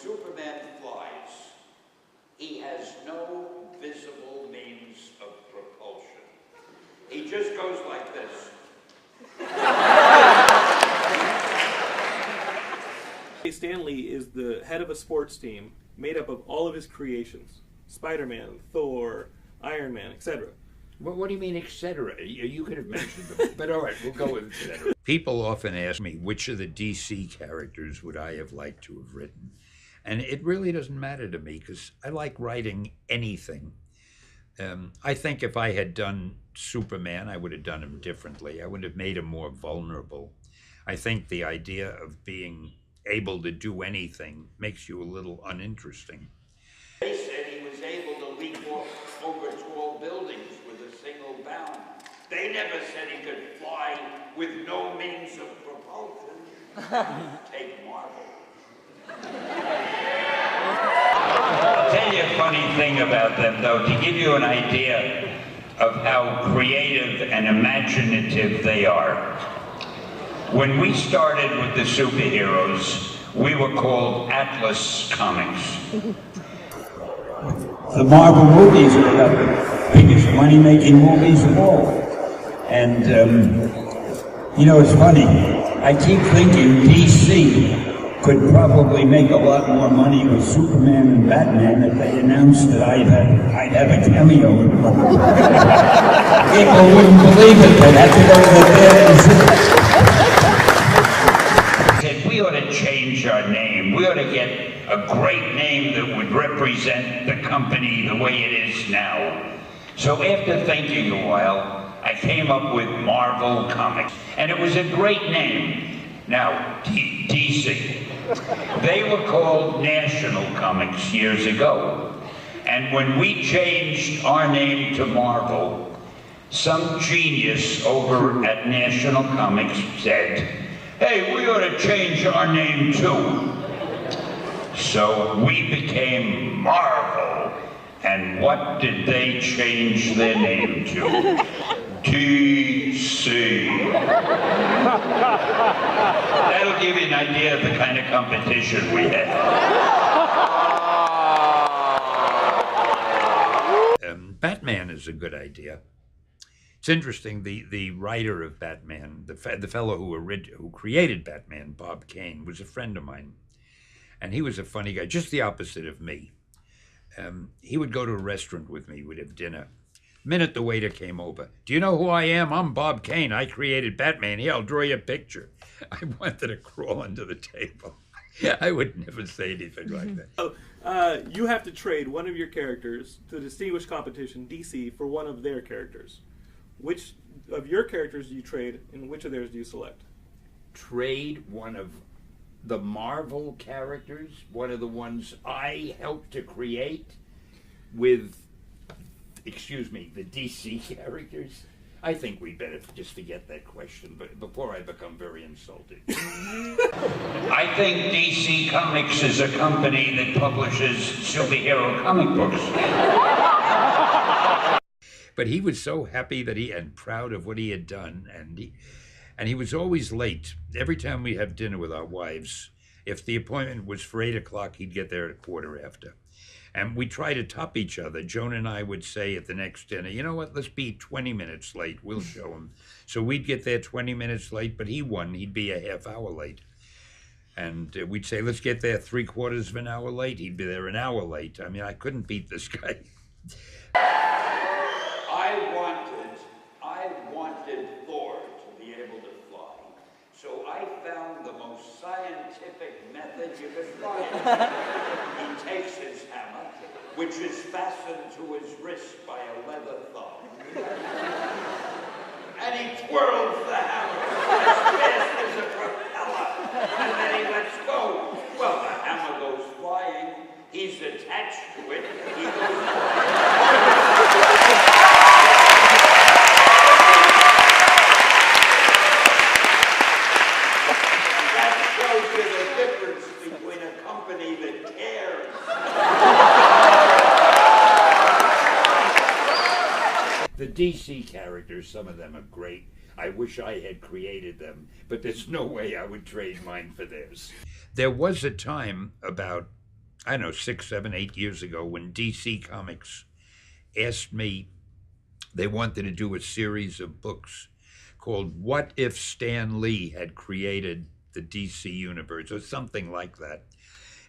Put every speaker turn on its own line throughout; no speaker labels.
Superman flies, he has no visible means of propulsion. He just goes like this.
Stan Lee is the head of a sports team made up of all of his creations. Spider-Man, Thor, Iron Man, etc.
Well, what do you mean, etc.? You could have mentioned them, but all right, we'll go with etc. People often ask me, which of the DC characters would I have liked to have written? And it really doesn't matter to me, because I like writing anything. I think if I had done Superman, I would have done him differently. I would have made him more vulnerable. I think the idea of being able to do anything makes you a little uninteresting.
They said he was able to leap over tall buildings with a single bound. They never said he could fly with no means of propulsion. Take Marvel. I'll tell you a funny thing about them, though, to give you an idea of how creative and imaginative they are. When we started with the superheroes, we were called Atlas Comics. The Marvel movies are the biggest money-making movies of all. And, you know, it's funny. I keep thinking DC could probably make a lot more money with Superman and Batman if they announced that I'd have a cameo in one. People wouldn't believe it. They'd have to go to the theaters. We ought to change our name. We ought to get a great name that would represent the company the way it is now. So after thinking a while, I came up with Marvel Comics. And it was a great name. Now, DC. They were called National Comics years ago. And when we changed our name to Marvel, some genius over at National Comics said, hey, we ought to change our name too. So we became Marvel. And what did they change their name to? DC. That'll give you an idea of the kind of competition we had. Batman is a good idea. It's interesting, the writer of Batman, the fellow who created Batman, Bob Kane, was a friend of mine. And he was a funny guy, just the opposite of me. He would go to a restaurant with me, we'd have dinner. The minute the waiter came over, do you know who I am? I'm Bob Kane, I created Batman. Here, I'll draw you a picture. I wanted to crawl under the table. I would never say anything like that.
So, you have to trade one of your characters to distinguish competition, DC, for one of their characters. Which of your characters do you trade, and which of theirs do you select?
Trade one of the Marvel characters, one of the ones I helped to create, with, excuse me, the DC characters? I think we better just forget that question, but before I become very insulted. I think DC Comics is a company that publishes superhero comic books. But he was so happy that and proud of what he had done, and he was always late. Every time we have dinner with our wives, if the appointment was for 8 o'clock, he'd get there at 1:15. And we try to top each other. Joan and I would say at the next dinner, you know what, let's be 20 minutes late, we'll show him. So we'd get there 20 minutes late, but he won, he'd be a half hour late. And we'd say, let's get there 3/4 of an hour late, he'd be there an hour late. I mean, I couldn't beat this guy. I wanted Thor to be able to fly. So I found the most scientific method you could find. He takes his hammer, which is fastened to his wrist by a leather thong, and he twirls the hammer as fast as a propeller, and then he lets go. Well, the hammer goes flying. He's attached to it. He goes flying. The DC characters, some of them are great. I wish I had created them, but there's no way I would trade mine for theirs. There was a time about I don't know, 6, 7, 8 years ago when DC Comics asked me, they wanted to do a series of books called What If Stan Lee Had Created the DC Universe, or something like that.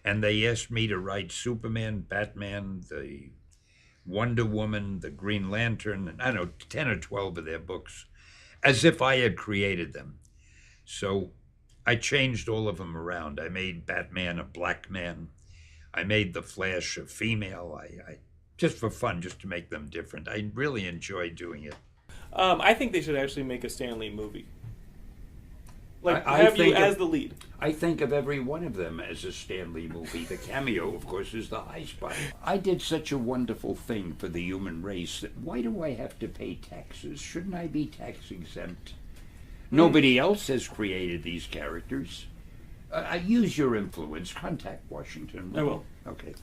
And they asked me to write Superman, Batman, the Wonder Woman, the Green Lantern, and I don't know, 10 or 12 of their books, as if I had created them. So I changed all of them around. I made Batman a black man. I made the Flash a female. I just for fun, just to make them different. I really enjoy doing it.
I think they should actually make a Stan Lee movie. Like,
I
have you
think
as the lead.
I think of every one of them as a Stan Lee movie. The cameo, of course, is the high spot. I did such a wonderful thing for the human race that why do I have to pay taxes? Shouldn't I be tax exempt? Nobody else has created these characters. Use your influence. Contact Washington.
I will.
Okay.